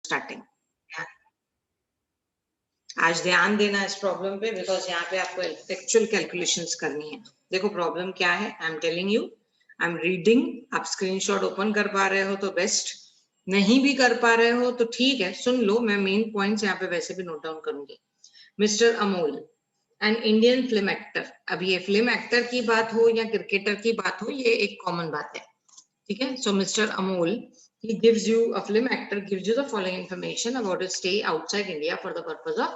Starting. आज ध्यान देना इस प्रॉब्लम पे, बिकॉज यहाँ पे आपको एक्चुअल कैलकुलेशंस करनी है। देखो प्रॉब्लम क्या है, I am telling you, I am reading. आप स्क्रीनशॉट ओपन कर पा रहे हो तो बेस्ट, नहीं भी कर पा रहे हो तो ठीक है, सुन लो, मैं मेन पॉइंट्स यहाँ पे वैसे भी नोट डाउन करूंगी। Mister Amol, an Indian film actor. अब ये फिल्म एक्टर की बात हो या क्रिकेटर की बात हो, ये एक कॉमन बात है, ठीक है। So mister Amol, he gives you, a film actor gives you the following information about his stay outside India for the purpose of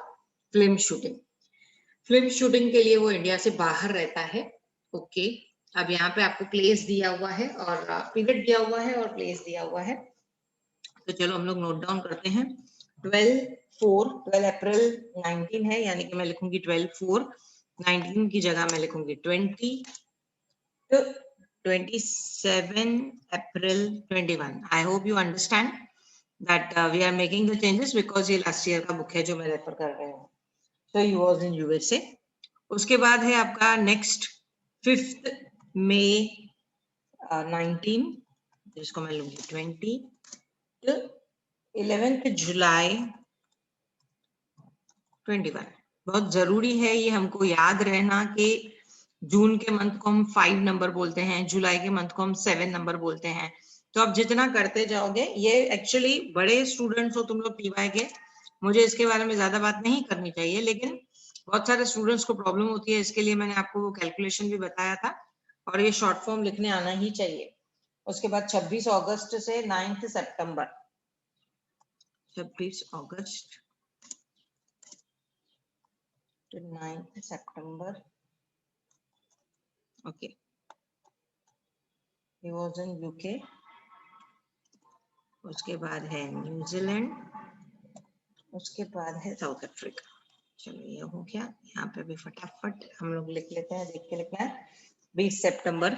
film shooting. Film shooting के लिए वो इंडिया से बाहर रहता है, ओके। अब यहाँ पे आपको प्लेस दिया हुआ है और पीरियड दिया हुआ है और प्लेस दिया हुआ है, तो चलो हम लोग नोट डाउन करते हैं। 12 अप्रैल 19 है, यानी कि मैं लिखूंगी 12/4, 19 की जगह मैं लिखूंगी 20, तो 27 April 21. I hope you understand that we are making the changes because ये last year का बुक है जो मैं रेफर कर रही हूँ। So he was in USA. उसके बाद है आपका नेक्स्ट 5th May 19, जिसको मैं लूंगी 20, तो 11th July 21। बहुत जरूरी है ये हमको याद रहना कि जून के मंथ को हम 5 नंबर बोलते हैं, जुलाई के मंथ को हम 7 नंबर बोलते हैं। तो आप जितना करते जाओगे, ये एक्चुअली बड़े स्टूडेंट्स हो तुम लोग टीवाई के, मुझे इसके बारे में ज्यादा बात नहीं करनी चाहिए, लेकिन बहुत सारे स्टूडेंट्स को प्रॉब्लम होती है, इसके लिए मैंने आपको वो कैलकुलेशन भी बताया था, और ये शॉर्ट फॉर्म लिखने आना ही चाहिए। उसके बाद 26 अगस्त से 9 सितंबर, 26 अगस्त to 9 September, okay, he was in UK। उसके बाद है न्यूजीलैंड, उसके बाद है साउथ अफ्रीका। चलो ये हो गया, यहाँ पे भी फटाफट हम लोग लिख लेते हैं, देख के लिखना है। 20 सितंबर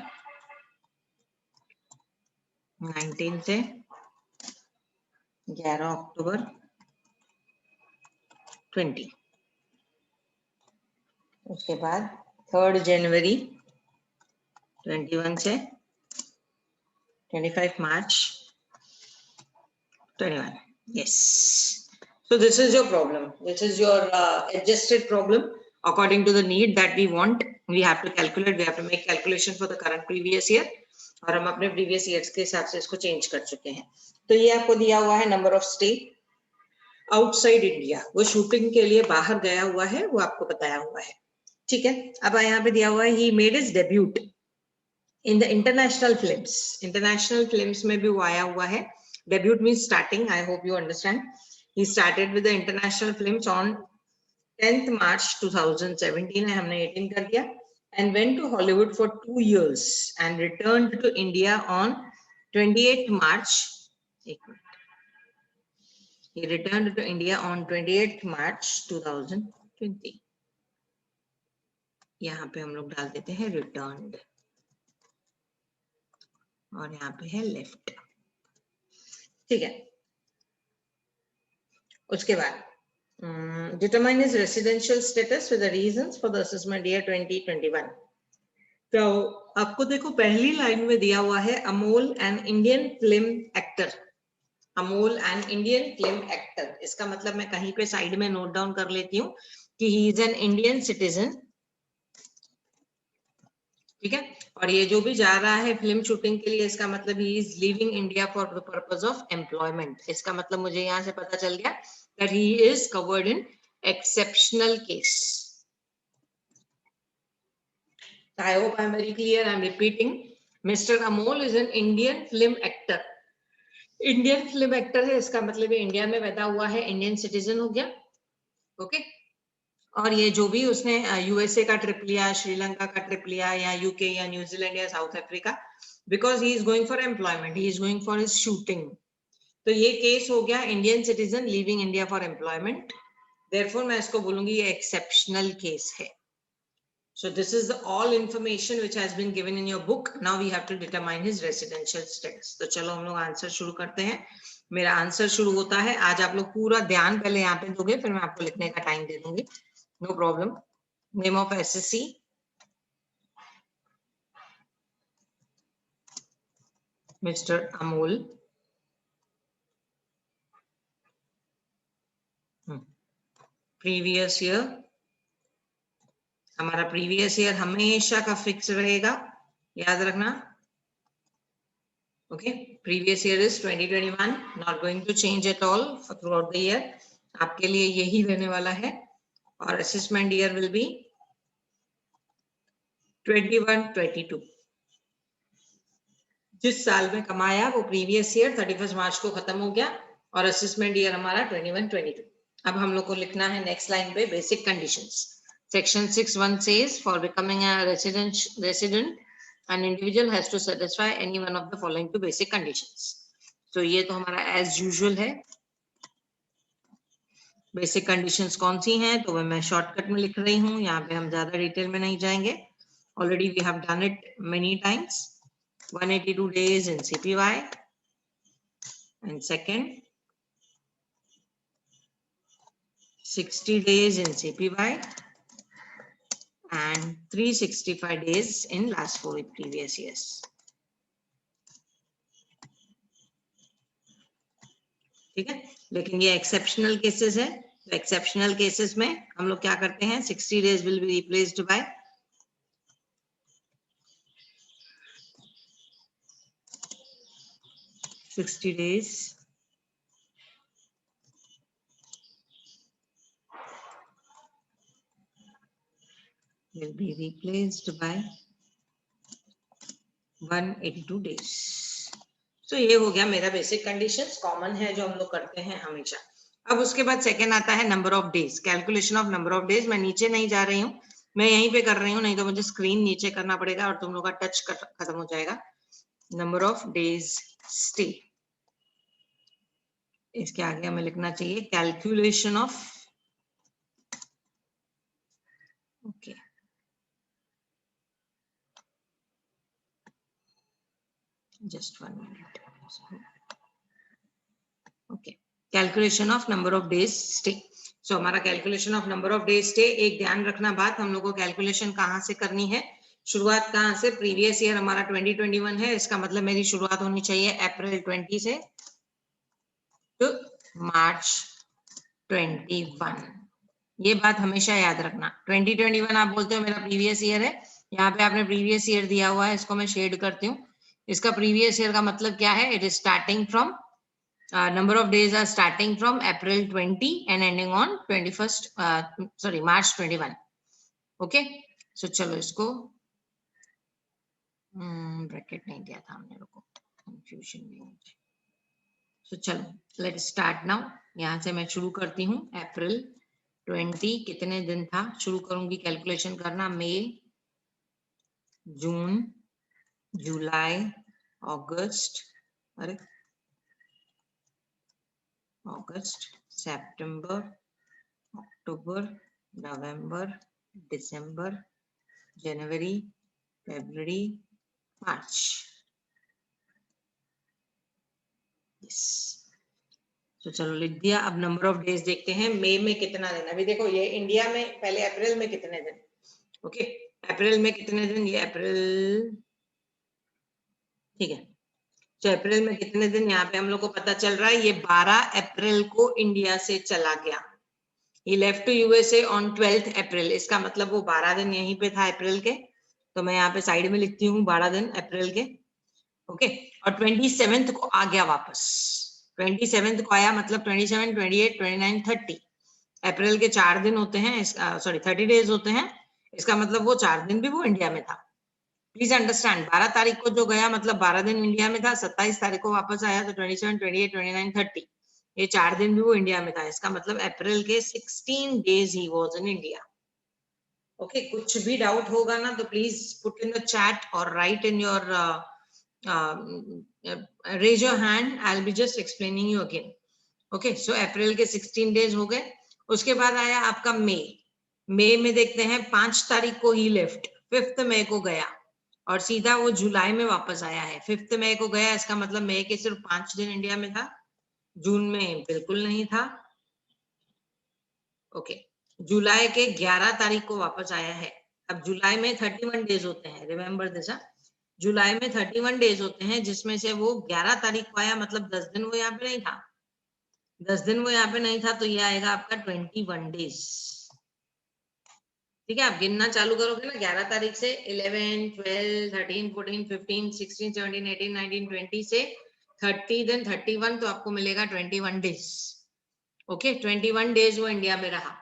19 से 11 अक्टूबर 20, उसके बाद 3 जनवरी 21 से 25 मार्च 21। Yes. So this is your problem. This is your adjusted problem according to the need that we want. We have to calculate. We have to make calculation for the current previous year. और हम अपने previous years के हिसाब से इसको change कर चुके हैं। तो ये आपको दिया हुआ है number of stay outside India। वो shooting के लिए बाहर गया हुआ है, वो आपको बताया हुआ है, ठीक है। अब यहाँ पे दिया हुआ है he made his debut in the international films। international films में भी वो आया हुआ है। Debut means starting. I hope you understand. He started with the international films on 10th March 2017 है, हमने 18 कर दिया, and went to Hollywood for 2 years and returned to India on 28th March। एक minute, he returned to India on 28th March 2020। यहाँ पे हम लोग डाल देते हैं returned, और यहाँ पे है left, ठीक है। उसके बाद determine his residential status with the reasons for the assessment year 2021। तो आपको देखो पहली लाइन में दिया हुआ है Amol an Indian film actor. Amol an Indian film actor, इसका मतलब मैं कहीं पे साइड में नोट डाउन कर लेती हूँ कि he is an Indian citizen, ठीक है। और ये जो भी जा रहा है फिल्म शूटिंग के लिए, इसका मतलब he is living India for the purpose of employment. इसका मतलब मुझे यहाँ से पता चल गया that he is covered in exceptional case। I hope I am very clear. I am repeating, Mr. Amol is an Indian film actor। Indian film actor है, इसका मतलब ये इंडिया में पैदा हुआ है, इंडियन सिटीजन हो गया, ओके। और ये जो भी उसने यूएसए का ट्रिप लिया, श्रीलंका का ट्रिप लिया, या यूके या न्यूजीलैंड या south Africa, because he is going for employment, he is going for his shooting. तो ये केस हो गया Indian citizen living India for employment, therefore मैं इसको बोलूंगी ये एक्सेप्शनल केस है। So this is the all information which has been given in your book. Now we have to determine his residential status। तो चलो हम लोग आंसर शुरू करते हैं। मेरा आंसर शुरू होता है, आज आप लोग पूरा ध्यान पहले यहाँ पे दोगे, फिर मैं आपको लिखने का टाइम दे दूंगी, no problem. Name of SSC, mister Amol. Previous year, हमारा प्रीवियस ईयर हमेशा का फिक्स रहेगा, याद रखना। Okay, previous year is 2021, not going to change at all throughout the year, आपके लिए यही रहने वाला है। और असेसमेंट ईयर विल बी 21-22। जिस साल में कमाया वो प्रीवियस ईयर 31 मार्च को खत्म हो गया, और असेसमेंट ईयर हमारा 21-22। अब हम लोग को लिखना है नेक्स्ट लाइन पे basic conditions. Section 6(1) says for becoming a resident an individual has to satisfy any one of the following two basic conditions. तो ये तो हमारा एज यूजुअल है। बेसिक कंडीशंस कौन सी हैं, तो मैं शॉर्टकट में लिख रही हूँ, यहाँ पे हम ज्यादा डिटेल में नहीं जाएंगे। Already we have done it many times. 182 days in CPY, and second 60 days in CPY, and 365 days in last 4 previous years. ठीक है, लेकिन ये एक्सेप्शनल केसेस है, तो एक्सेप्शनल केसेस में हम लोग क्या करते हैं, 60 days will be replaced by 60 days will be replaced by 182 days. तो ये हो गया मेरा बेसिक कंडीशंस, कॉमन है जो हम लोग करते हैं हमेशा। अब उसके बाद सेकंड आता है number of days, calculation of number of days. मैं नीचे नहीं जा रही हूँ, मैं यहीं पे कर रही हूँ, नहीं तो मुझे स्क्रीन नीचे करना पड़ेगा और तुम लोग का टच खत्म हो जाएगा। नंबर ऑफ डेज स्टे, इसके आगे हमें लिखना चाहिए calculation of, okay, just 1 minute. Okay, calculation of number of days stay. So हमारा calculation of number of days stay, एक ध्यान रखना बात, हम लोग को कैलकुलेशन कहाँ से करनी है, शुरुआत कहाँ से, प्रीवियस ईयर हमारा 2021 है, इसका मतलब मेरी शुरुआत होनी चाहिए अप्रैल 20 से तो मार्च 21। ये बात हमेशा याद रखना। 2021 आप बोलते हो मेरा प्रीवियस ईयर है, यहाँ पे आपने प्रीवियस ईयर दिया हुआ है, इसको मैं शेड करती हूँ। इसका प्रीवियस ईयर का मतलब क्या है, it is starting from number of days are starting from April 20 and ending on 21st March 21. okay, so चलो इसको ब्रैकेट नहीं दिया था हमने, रुको कंफ्यूजन नहीं मुझे। so चलो लेट स्टार्ट नाउ, यहाँ से मैं शुरू करती हूँ। अप्रैल 20 कितने दिन था, शुरू करूंगी कैलकुलेशन करना। मई, जून, जुलाई, अगस्त, अरे अगस्त, सितंबर, अक्टूबर, नवंबर, दिसंबर, जनवरी, फरवरी, मार्च। तो चलो लिख दिया। अब नंबर ऑफ डेज देखते हैं, मई में कितना दिन, अभी देखो ये इंडिया में, पहले अप्रैल में कितने दिन, ओके, अप्रैल में कितने दिन, ये अप्रैल, ठीक है, तो अप्रैल में कितने दिन, यहाँ पे हम लोग को पता चल रहा है ये 12 अप्रैल को इंडिया से चला गया। He left to USA on 12th अप्रैल, इसका मतलब वो 12 दिन यहीं पे था अप्रैल के, तो मैं यहाँ पे साइड में लिखती हूँ 12 दिन अप्रैल के, ओके। और 27th को आ गया वापस, 27th को आया, मतलब 27, 28, 29, 30 अप्रैल के 4 दिन होते हैं, सॉरी 30 डेज होते हैं, इसका मतलब वो 4 दिन भी वो इंडिया में था। प्लीज अंडरस्टैंड, 12 तारीख को जो गया मतलब 12 दिन इंडिया में था, 27 तारीख को वापस आया, तो 27, 28, 29, 30 ये 4 दिन भी वो इंडिया में था, इसका मतलब अप्रैल के 16 days he was in India. Okay, कुछ भी डाउट होगा ना तो please put in the chat और write in your raise your hand, I'll be just explaining you again. Okay, so अप्रैल के 16 डेज हो गए। उसके बाद आया आपका मई, मई में देखते हैं 5 तारीख को ही लेफ्ट, 5 मई को गया और सीधा वो जुलाई में वापस आया है। 5 मई को गया, इसका मतलब मई के सिर्फ 5 दिन इंडिया में था, जून में बिल्कुल नहीं था। ओके, जुलाई के 11 तारीख को वापस आया है। अब जुलाई में 31 डेज होते हैं, रिमेम्बर दिस, जुलाई में 31 डेज होते हैं, जिसमें से वो 11 तारीख को आया, मतलब 10 दिन वो यहाँ पे नहीं था। 10 दिन वो यहाँ पे नहीं था तो ये आएगा आपका 21 डेज। ठीक है, आप गिनना चालू करोगे ना 11 तारीख से 11, 12, 13, 14, 15, 16, 17, 18, 19, 20 से 30 दिन 31 तो आपको मिलेगा 21 डेज। ओके, 21 डेज वो इंडिया में रहा।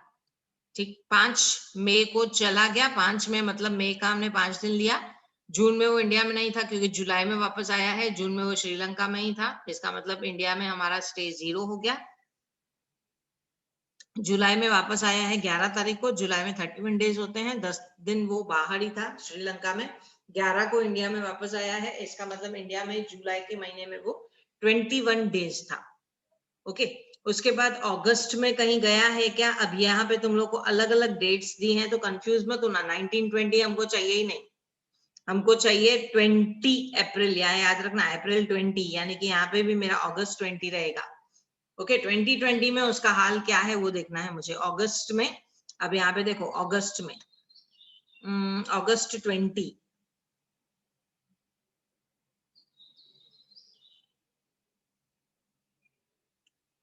ठीक, 5 मई को चला गया। 5 मई मतलब मई का हमने 5 दिन लिया। जून में वो इंडिया में नहीं था क्योंकि जुलाई में वापस आया है। जून में वो श्रीलंका में ही था, इसका मतलब इंडिया में हमारा स्टे 0 हो गया। जुलाई में वापस आया है 11 तारीख को। जुलाई में 31 डेज होते हैं, 10 दिन वो बाहर ही था श्रीलंका में। 11 को इंडिया में वापस आया है, इसका मतलब इंडिया में जुलाई के महीने में वो 21 डेज था। ओके, उसके बाद अगस्त में कहीं गया है क्या? अब यहाँ पे तुम लोग को अलग अलग डेट्स दी हैं तो कंफ्यूज मत होना। 1920 हमको चाहिए ही नहीं, हमको चाहिए 20 अप्रैल। यहाँ याद रखना अप्रैल 20, यानी कि यहाँ पे भी मेरा अगस्त 20 रहेगा। ओके, 2020 में उसका हाल क्या है वो देखना है मुझे। अगस्त में, अब यहाँ पे देखो अगस्त में अगस्त 20,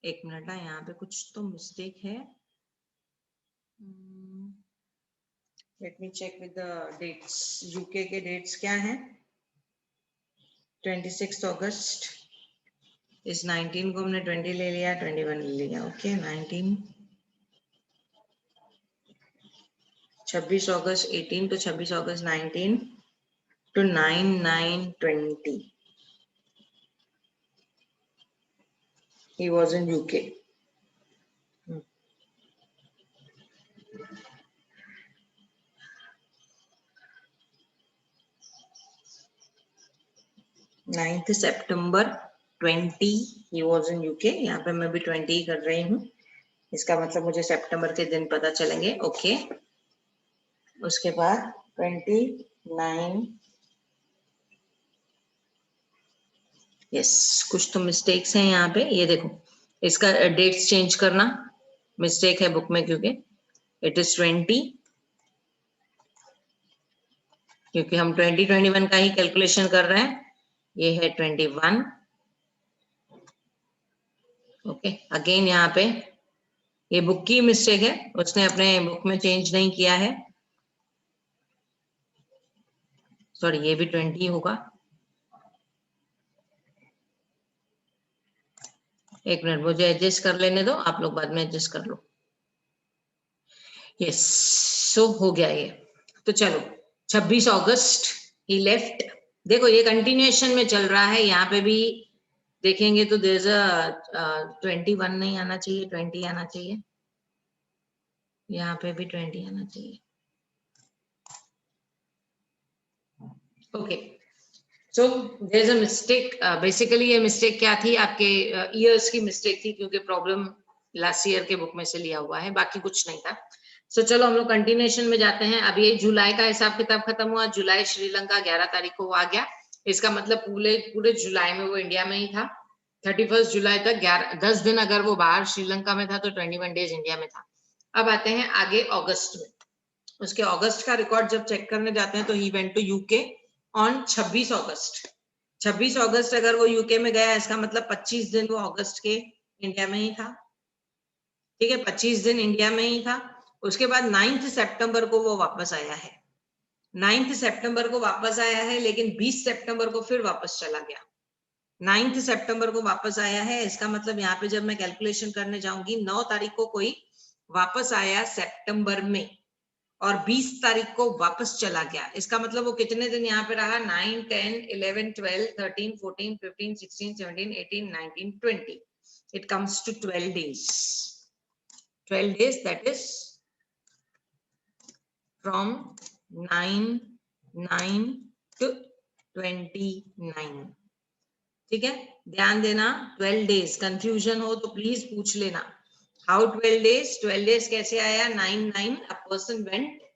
एक मिनट ना, यहाँ पे कुछ तो मिस्टेक है। Let me check with the dates. UK के डेट्स क्या है? 26 अगस्त इस 19 को हमने 20 ले लिया, 21 ले लिया। ओके, 19, 26 अगस्त 18 तो 26 अगस्त 19 to 9/9/20 he was in UK. 9th September 20 he was in UK। यहाँ पे मैं भी 20 कर रही हूँ, इसका मतलब मुझे सितंबर के दिन पता चलेंगे। ओके, उसके बाद 29, यस, कुछ तो मिस्टेक्स हैं यहाँ पे। ये देखो, इसका डेट्स चेंज करना मिस्टेक है बुक में, क्योंकि इट इज 20, क्योंकि हम 2021 का ही कैलकुलेशन कर रहे हैं। ये है 21। ओके, अगेन यहाँ पे ये बुक की मिस्टेक है, उसने अपने बुक में चेंज नहीं किया है। सॉरी, ये भी 20 होगा। एक मिनट, मुझे एडजस्ट कर लेने दो, आप लोग बाद में एडजस्ट कर लो। यस, सो हो गया ये। तो चलो, 26 अगस्त ही लेफ्ट। देखो ये कंटिन्यूएशन में चल रहा है, यहाँ पे भी देखेंगे तो देयर इज अ 21 नहीं आना चाहिए, 20 आना चाहिए। यहाँ पे भी 20 आना चाहिए। Okay, so there is a mistake. Basically ये मिस्टेक क्या थी? आपके ईयर्स की मिस्टेक थी, क्योंकि प्रॉब्लम लास्ट ईयर के बुक में से लिया हुआ है, बाकी कुछ नहीं था। सो चलो हम लोग कंटिन्यूएशन में जाते हैं। अब ये जुलाई का हिसाब किताब खत्म हुआ। जुलाई श्रीलंका 11 तारीख को आ गया, इसका मतलब पूरे पूरे जुलाई में वो इंडिया में ही था। 31 जुलाई तक 10 दिन अगर वो बाहर श्रीलंका में था तो 21 डेज इंडिया में था। अब आते हैं आगे अगस्त में। उसके अगस्त का रिकॉर्ड जब चेक करने जाते हैं तो he went to UK on 26 August. 26 अगस्त अगर वो यूके में गया, इसका मतलब 25 दिन वो अगस्त के इंडिया में ही था। ठीक है, 25 दिन इंडिया में ही था। उसके बाद 9 सितंबर को वो वापस आया है। 9 सितंबर को वापस आया है, लेकिन 20 सितंबर को फिर वापस चला गया। 9 सितंबर को वापस आया है, इसका मतलब यहाँ पे जब मैं कैलकुलेशन करने जाऊंगी, 9 तारीख को कोई वापस आया सितंबर में और 20 तारीख को वापस चला गया। इसका मतलब वो कितने दिन यहाँ पे रहा? 9, 10, 11, 12, 13, 14, 15, 16, 17, 18, 19, 20। It comes to 12 days. 12 days, that is from 9/9 to 29। ठीक है, ध्यान देना, 12 डेज। कंफ्यूजन हो तो प्लीज पूछ लेना। How 12 days? 12 डेज कैसे आया? 9/9 a person went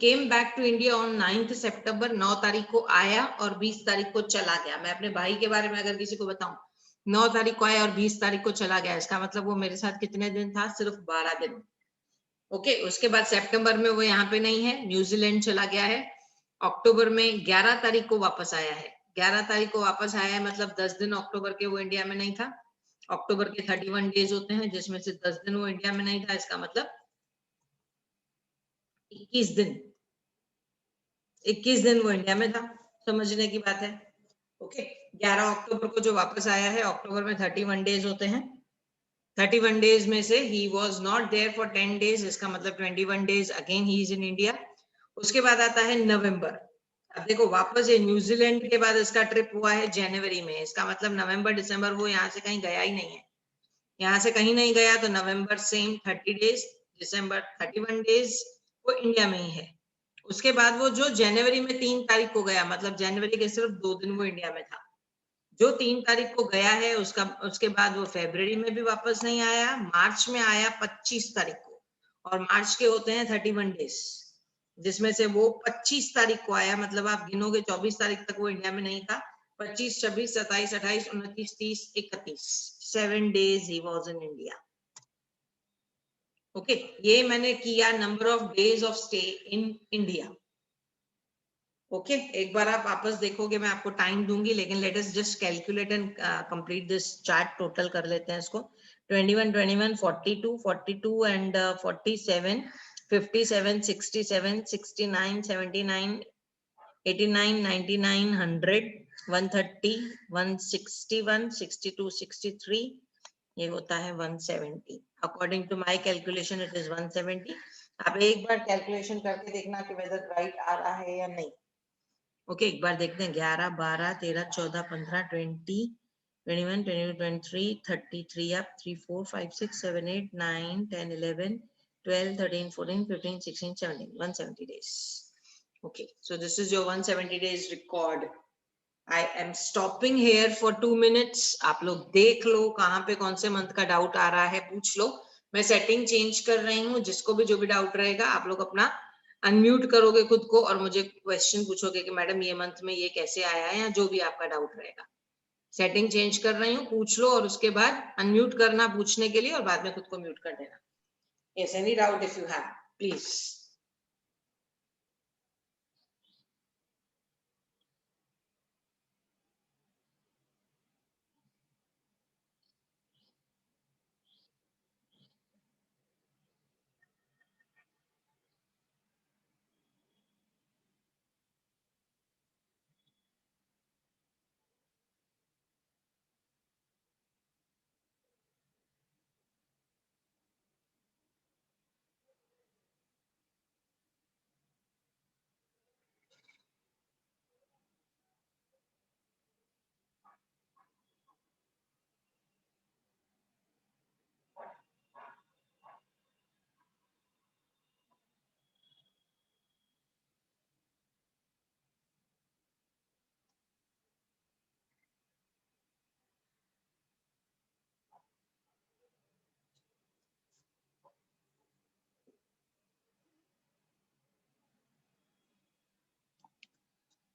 came back to India on 9 September. 9 तारीख को आया और 20 तारीख को चला गया। मैं अपने भाई के बारे में अगर किसी को बताऊं, 9 तारीख को आया और 20 तारीख को चला गया, इसका मतलब वो मेरे साथ कितने दिन था? सिर्फ 12 दिन। ओके, उसके बाद सितंबर में वो यहाँ पे नहीं है, न्यूजीलैंड चला गया है। अक्टूबर में 11 तारीख को वापस आया है। 11 तारीख को वापस आया है, मतलब 10 दिन अक्टूबर के वो इंडिया में नहीं था। अक्टूबर के 31 डेज होते हैं, जिसमें से 10 दिन वो इंडिया में नहीं था, इसका मतलब 21 दिन 21 दिन वो इंडिया में था। समझने की बात है। ओके, 11 अक्टूबर को जो वापस आया है, अक्टूबर में 31 डेज होते हैं। 31 डेज में से ही was not there for 10 days, इसका मतलब 21 days again he is in India. उसके बाद आता है नवंबर। अब देखो वापस ये न्यूजीलैंड के बाद इसका ट्रिप हुआ है जनवरी में, इसका मतलब नवंबर दिसंबर वो यहाँ से कहीं गया ही नहीं है। यहाँ से कहीं नहीं गया तो नवंबर सेम 30 डेज, दिसंबर 31 डेज, वो इंडिया में ही है। उसके बाद वो जो जनवरी में 3 तारीख को गया, मतलब जनवरी के सिर्फ 2 दिन वो इंडिया में था। जो 3 तारीख को गया है उसका उसके बाद वो फरवरी में भी वापस नहीं आया, मार्च में आया 25 तारीख को, और मार्च के होते हैं 31 डेज, जिसमें से वो 25 तारीख को आया, मतलब आप गिनोगे 24 तारीख तक वो इंडिया में नहीं था। 25, 26, 27, 28, 29, 30, 31, 7 days he was in India. Okay, ये मैंने किया number of days of stay in India. Okay, एक बार आप वापस देखोगे, मैं आपको टाइम दूंगी, लेकिन let us just calculate and complete this chart. Total कर लेते हैं इसको। 21, 21, 42, 42 एंड 47, 57, 67, 69, 79, 89, 99, 100, 130, 161, 62, 63, ये होता है 170। According to my calculation it is 170। आप एक बार कैलकुलेशन करके देखना कि वेदर राइट आ रहा है या नहीं। ओके, एक बार देखते हैं। 11, 12, 13, 14, 15, 20, 21, 22, 23, 33 up, 3, 4, 5, 6, 7, 8, 9, 10, 11, 12, 13, 14, 15, 16, 17, 170 days. Okay, so this is your 170 days record. I am stopping here for 2 minutes. आप लोग देख लो कहाँ पे कौन से मंथ का डाउट आ रहा है, पूछ लो। मैं सेटिंग चेंज कर रही हूँ, जिसको भी जो भी डाउट रहेगा आप लोग अपना अनम्यूट करोगे खुद को और मुझे क्वेश्चन पूछोगे कि मैडम ये मंथ में ये कैसे आया है, या जो भी आपका डाउट रहेगा। सेटिंग चेंज कर रही हूँ, पूछ लो, और उसके बाद अनम्यूट करना पूछने के लिए, और बाद में खुद को म्यूट कर देना। Yes, any doubt if you have, please.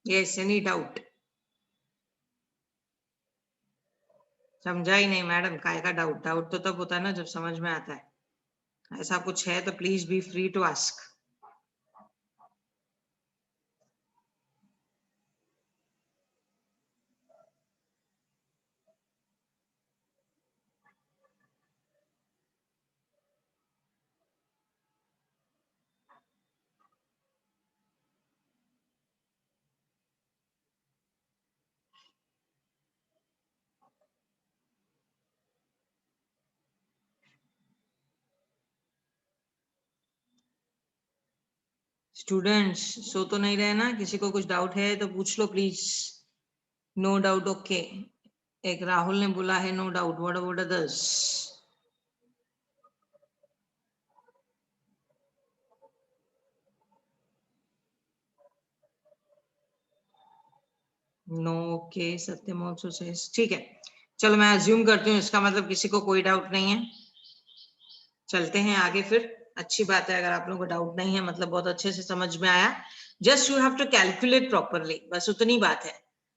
Yes, any doubt? समझा ही नहीं मैडम, काय का डाउट? डाउट तो तब होता है ना जब समझ में आता है। ऐसा कुछ है तो please be free to ask. Students सो तो नहीं रहे ना? किसी को कुछ डाउट है तो पूछ लो प्लीज। No doubt, okay. एक राहुल ने बोला है no doubt. What about others? No, okay. Satyam also says, ठीक है। चलो मैं अज्यूम करती हूँ इसका मतलब किसी को कोई डाउट नहीं है। चलते हैं आगे फिर। अच्छी बात है, अगर आप लोगों को डाउट नहीं है मतलब बहुत अच्छे से समझ में आया। Just you have to calculate properly, बस उतनी बात है।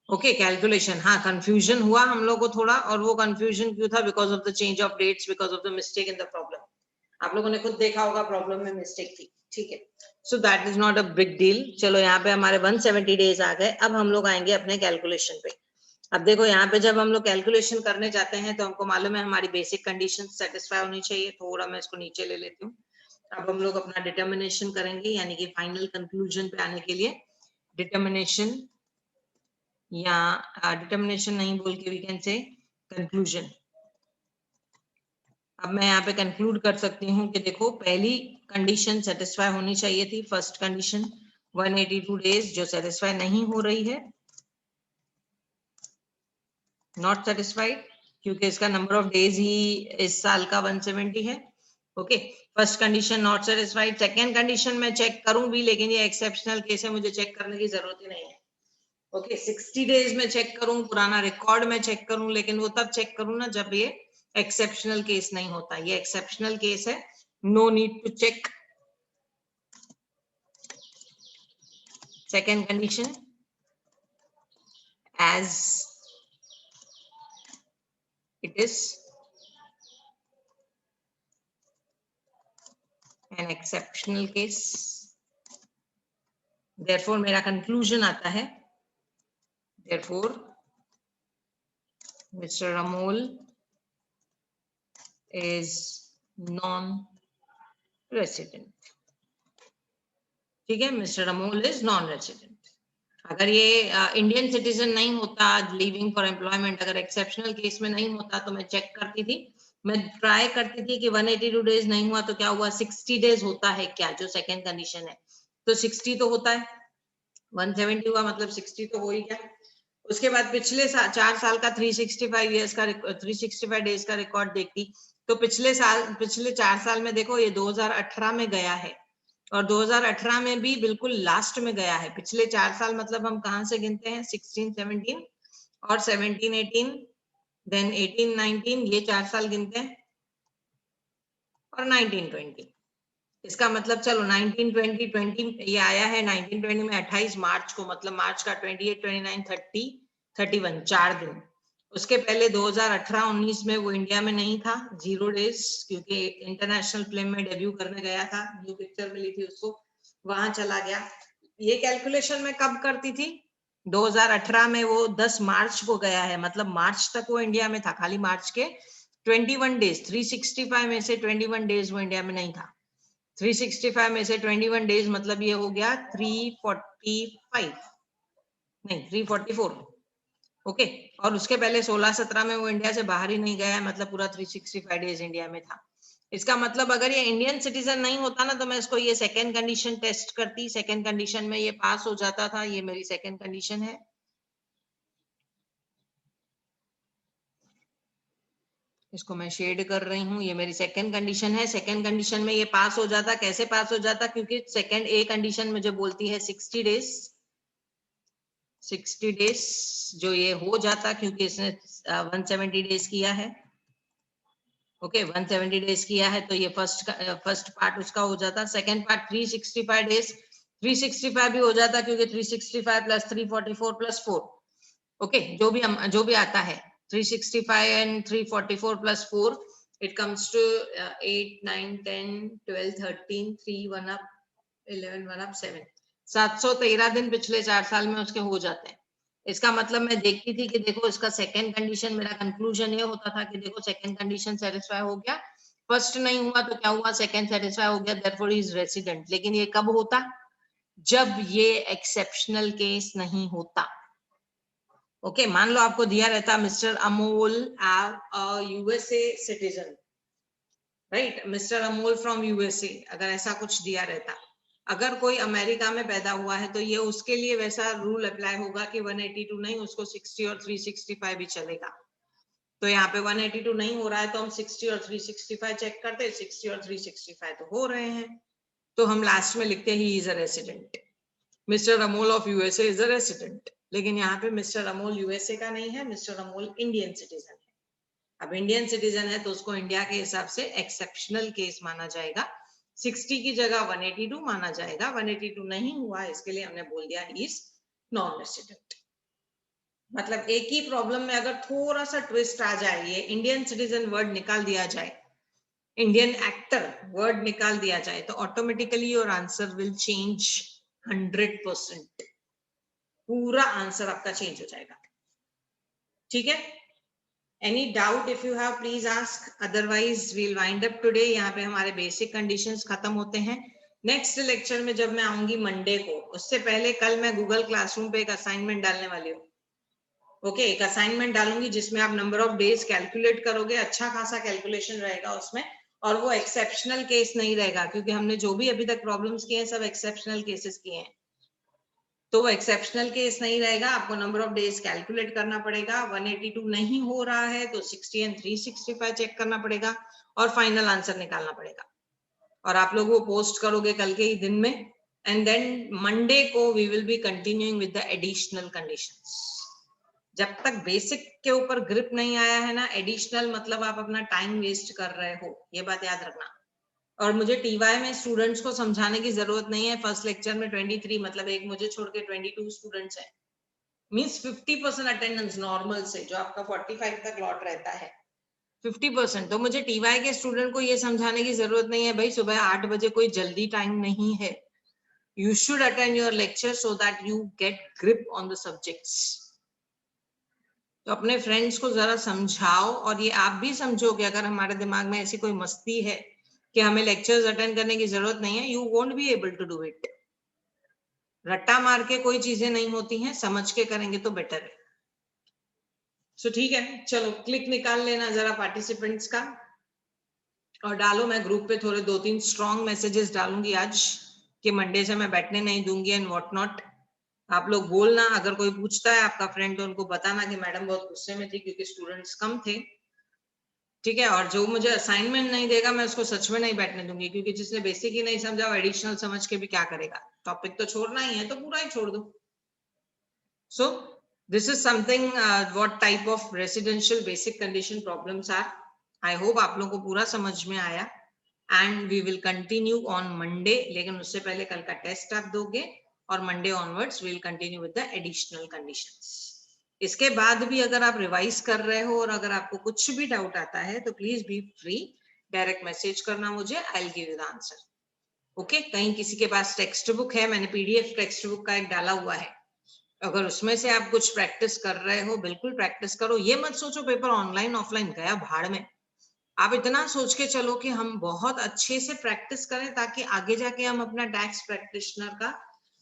Okay, calculation. हाँ, कंफ्यूजन हुआ हम लोग को थोड़ा, और वो कंफ्यूजन क्यों था? Because of the change of dates, because of the mistake in the problem. आप लोगों ने खुद देखा होगा प्रॉब्लम में मिस्टेक थी, ठीक है। So that is not a big deal. चलो यहाँ पे हमारे 170 डेज आ गए। अब हम लोग आएंगे अपने कैलकुलेशन पे। अब देखो यहाँ पे जब हम लोग कैलकुलेशन करने जाते हैं तो हमको मालूम है हमारी बेसिक कंडीशन सेटिस्फाई होनी चाहिए। थोड़ा मैं इसको नीचे ले लेती हूँ। अब हम लोग अपना डिटर्मिनेशन करेंगे, यानी कि फाइनल कंक्लूजन पे आने के लिए डिटर्मिनेशन, या डिटर्मिनेशन नहीं बोल के वी कैन से कंक्लूजन। अब मैं यहाँ पे कंक्लूड कर सकती हूँ कि देखो पहली कंडीशन सेटिस्फाई होनी चाहिए थी, फर्स्ट कंडीशन 182 डेज जो सेटिस्फाई नहीं हो रही है, नॉट सेटिस्फाइड, क्योंकि इसका नंबर ऑफ डेज ही इस साल का 170 है। Okay, first condition not satisfied. Second condition मैं चेक करूं भी, लेकिन ये एक्सेप्शनल केस है, मुझे चेक करने की जरूरत ही नहीं है। ओके, 60 डेज में चेक करूं, पुराना रिकॉर्ड में चेक करूं, लेकिन वो तब चेक करूं ना जब ये एक्सेप्शनल केस नहीं होता। ये एक्सेप्शनल केस है, no need to check. Second condition, as it is an exceptional case, therefore मेरा conclusion आता है, therefore Mr. Amol is non-resident। ठीक है, mister Amol is non resident. अगर ये इंडियन सिटीजन नहीं होता, लिविंग फॉर एम्प्लॉयमेंट, अगर एक्सेप्शनल केस में नहीं होता तो मैं चेक करती थी, मैं ट्राई करती थी कि 182 डेज नहीं हुआ तो क्या हुआ, 60 डेज होता है क्या, जो सेकेंड कंडीशन है। तो 60 तो होता है, 170 हुआ मतलब 60 तो हो ही गया। उसके बाद पिछले 4 साल का 365 ईयर्स का 365 डेज का रिकॉर्ड देखती, तो पिछले 4 साल में देखो ये 2018 में गया है, और 2018 में भी बिल्कुल लास्ट में गया है। पिछले 4 साल मतलब हम कहां से गिनते हैं, 16, 17 और 17, 18, देन 18, 19, ये 4 साल गिनते हैं, और 19, 20। इसका मतलब चलो 19, 20, 20 ये आया है 19, 20 में 28 मार्च को, मतलब मार्च का 28, 29, 30, 31 4 दिन। उसके पहले 2018, 19 में वो इंडिया में नहीं था, 0 डेज, क्योंकि इंटरनेशनल फिल्म में डेब्यू करने गया था, न्यू पिक्चर मिली थी उसको, वहां चला गया। ये कैलकुलेशन मैं कब करती थी, 2018 में वो 10 मार्च को गया है, मतलब मार्च तक वो इंडिया में था, खाली मार्च के 21 डेज, 365 में से 21 डेज वो इंडिया में नहीं था। 365 में से 21 डेज मतलब ये हो गया 345, नहीं 344। ओके, और उसके पहले 16-17 में वो इंडिया से बाहर ही नहीं गया है, मतलब पूरा 365 डेज इंडिया में था। इसका मतलब अगर ये इंडियन सिटीजन नहीं होता ना तो मैं इसको ये सेकेंड कंडीशन टेस्ट करती, सेकेंड कंडीशन में ये पास हो जाता था। ये मेरी सेकेंड कंडीशन है। इसको मैं शेड कर रही हूँ, ये मेरी सेकेंड कंडीशन है। सेकेंड कंडीशन में ये पास हो जाता, कैसे पास हो जाता, क्योंकि सेकेंड ए कंडीशन मुझे बोलती है 60 डेज, 60 डेज जो ये हो जाता, क्योंकि इसने 170 डेज किया है। ओके, 170 डेज किया है, तो ये फर्स्ट पार्ट उसका हो जाता। सेकेंड पार्ट 365 डेज, 365 भी हो जाता, क्योंकि 365 प्लस 344 प्लस 4। ओके, जो भी आता है 365 and 344 plus 4, it comes to 8, 9, 10, 12, 13, 3 1 up 11 1 up 7, 713 दिन पिछले 4 साल में उसके हो जाते हैं। इसका मतलब मैं देखती थी कि देखो इसका सेकंड कंडीशन, मेरा कंक्लूजन ये होता था कि देखो सेकंड कंडीशन सेटिस्फाई हो गया, फर्स्ट नहीं हुआ तो क्या हुआ, सेकंड सेटिस्फाई हो गया, देयरफॉर ही इज रेसिडेंट। लेकिन ये कब होता, जब ये एक्सेप्शनल केस नहीं होता। ओके, मान लो आपको दिया रहता mister Amol USA citizen, right, mister Amol from USA, अगर ऐसा कुछ दिया रहता। अगर कोई अमेरिका में पैदा हुआ है तो ये उसके लिए वैसा रूल अप्लाई होगा कि 182 नहीं, उसको 60 और 365 भी चलेगा। तो यहाँ पे 182 नहीं हो रहा है तो हम 60 और 365 चेक करते, 60 और 365 तो हो रहे हैं, तो हम लास्ट में लिखते he is a resident, mister Amol of USA is a resident. लेकिन यहाँ पे मिस्टर अमोल यूएसए का नहीं है, मिस्टर अमोल इंडियन सिटीजन है। अब इंडियन सिटीजन है तो उसको इंडिया के हिसाब से एक्सेप्शनल केस माना जाएगा, 60 की जगह 182 माना जाएगा। 182 नहीं हुआ, इसके लिए हमने बोल दिया इज नॉन रेसिडेंट। मतलब एक ही प्रॉब्लम में अगर थोड़ा सा ट्विस्ट आ जाए, ये इंडियन सिटीजन वर्ड निकाल दिया जाए, इंडियन एक्टर वर्ड निकाल दिया जाए, तो automatically your answer will change 100%। पूरा आंसर आपका चेंज हो जाएगा। ठीक है, any doubt if you have please ask, otherwise we'll wind up today. यहाँ पे हमारे बेसिक कंडीशंस खत्म होते हैं। नेक्स्ट लेक्चर में जब मैं आऊंगी मंडे को, उससे पहले कल मैं गूगल क्लासरूम पे एक असाइनमेंट डालने वाली हूँ। ओके, एक असाइनमेंट डालूंगी जिसमें आप नंबर ऑफ डेज कैलकुलेट करोगे, अच्छा खासा कैलकुलेशन रहेगा उसमें, और वो एक्सेप्शनल केस नहीं रहेगा, क्योंकि हमने जो भी अभी तक प्रॉब्लम्स किए हैं सब एक्सेप्शनल केसेस किए हैं, तो वो एक्सेप्शनल केस नहीं रहेगा। आपको नंबर ऑफ डेज कैलकुलेट करना पड़ेगा, 182 नहीं हो रहा है तो 60 एंड 365 चेक करना पड़ेगा और फाइनल आंसर निकालना पड़ेगा, और आप लोग वो पोस्ट करोगे कल के ही दिन में। एंड देन मंडे को we will be continuing with the additional conditions. जब तक बेसिक के ऊपर ग्रिप नहीं आया है ना, एडिशनल मतलब आप अपना टाइम वेस्ट कर रहे हो, ये बात याद रखना। और मुझे टीवाई में स्टूडेंट्स को समझाने की जरूरत नहीं है। फर्स्ट लेक्चर में 23, मतलब एक मुझे छोड़ के 22 स्टूडेंट्स हैं, मींस 50% अटेंडेंस नॉर्मल से, जो आपका 45 तक लॉट रहता है 50%। तो मुझे टीवाई के स्टूडेंट को ये समझाने की जरूरत नहीं है भाई सुबह 8 बजे कोई जल्दी टाइम नहीं है। You should attend your lecture so that you get grip on the subjects. तो अपने फ्रेंड्स को जरा समझाओ, और ये आप भी समझो कि अगर हमारे दिमाग में ऐसी कोई मस्ती है कि हमें लेक्चर्स अटेंड करने की जरूरत नहीं है, you won't be able to do it. रट्टा मार के कोई चीजें नहीं होती हैं, समझ के करेंगे तो बेटर है। सो ठीक है, चलो क्लिक निकाल लेना जरा पार्टिसिपेंट्स का और डालो। मैं ग्रुप पे थोड़े 2-3 स्ट्रॉन्ग मैसेजेस डालूंगी आज कि मंडे से मैं बैठने नहीं दूंगी एंड व्हाट नॉट। आप लोग बोलना, अगर कोई पूछता है आपका फ्रेंड तो उनको बताना कि मैडम बहुत गुस्से में थी क्योंकि स्टूडेंट्स कम थे, ठीक है। और जो मुझे असाइनमेंट नहीं देगा मैं उसको सच में नहीं बैठने दूंगी, क्योंकि जिसने बेसिक ही नहीं समझा वो एडिशनल समझ के भी क्या करेगा, टॉपिक तो छोड़ना ही है तो पूरा ही छोड़ दो। So this is something what type of residential basic condition problems are. I hope आप लोगों को पूरा समझ में आया, and we will continue on Monday. लेकिन उससे पहले कल का टेस्ट आप दोगे और Monday onwards we will continue with the additional conditions. इसके बाद भी अगर आप रिवाइज कर रहे हो और अगर आपको कुछ भी डाउट आता है तो please be free, direct message करना मुझे, I will give you the answer. Okay, कहीं किसी के पास टेक्स्ट बुक है, मैंने पीडीएफ टेक्स्ट बुक का एक डाला हुआ है, अगर उसमें से आप कुछ प्रैक्टिस कर रहे हो बिल्कुल प्रैक्टिस करो। ये मत सोचो पेपर ऑनलाइन ऑफलाइन गया भाड़ में, आप इतना सोच के चलो कि हम बहुत अच्छे से प्रैक्टिस करें ताकि आगे जाके हम अपना टैक्स प्रैक्टिशनर का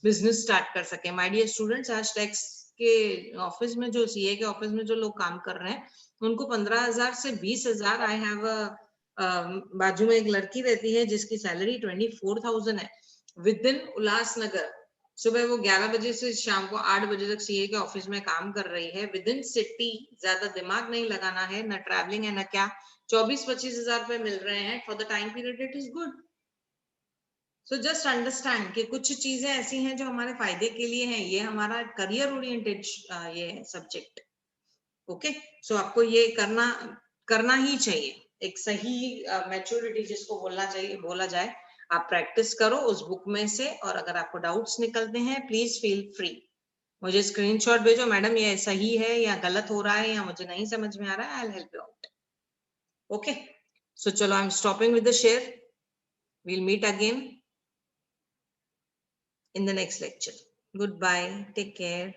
बिजनेस स्टार्ट कर सके। माय डियर स्टूडेंट्स, आज टैक्स के ऑफिस में, जो सीए के ऑफिस में जो लोग काम कर रहे हैं उनको 15,000 से 20,000। आई हैव बाजू में एक लड़की रहती है जिसकी सैलरी 24,000 है विद इन उल्लासनगर। सुबह वो 11 बजे से शाम को 8 बजे तक सीए के ऑफिस में काम कर रही है विद इन सिटी, ज्यादा दिमाग नहीं लगाना है, न ट्रैवलिंग है न क्या। 24-25 हजार रुपए मिल रहे हैं for the time period, it is good. So just understand कि कुछ चीजें ऐसी हैं जो हमारे फायदे के लिए हैं, ये हमारा करियर ओरिएंटेड ये है सब्जेक्ट। ओके, सो आपको ये करना ही चाहिए, एक सही मैच्योरिटी जिसको बोलना चाहिए बोला जाए। आप प्रैक्टिस करो उस बुक में से, और अगर आपको डाउट्स निकलते हैं प्लीज फील फ्री, मुझे स्क्रीनशॉट भेजो, मैडम ये सही है या गलत हो रहा है या मुझे नहीं समझ में आ रहा है, I will help you out. Okay, so chalo, I'm stopping with the share. We'll meet again in the next lecture. Goodbye, take care.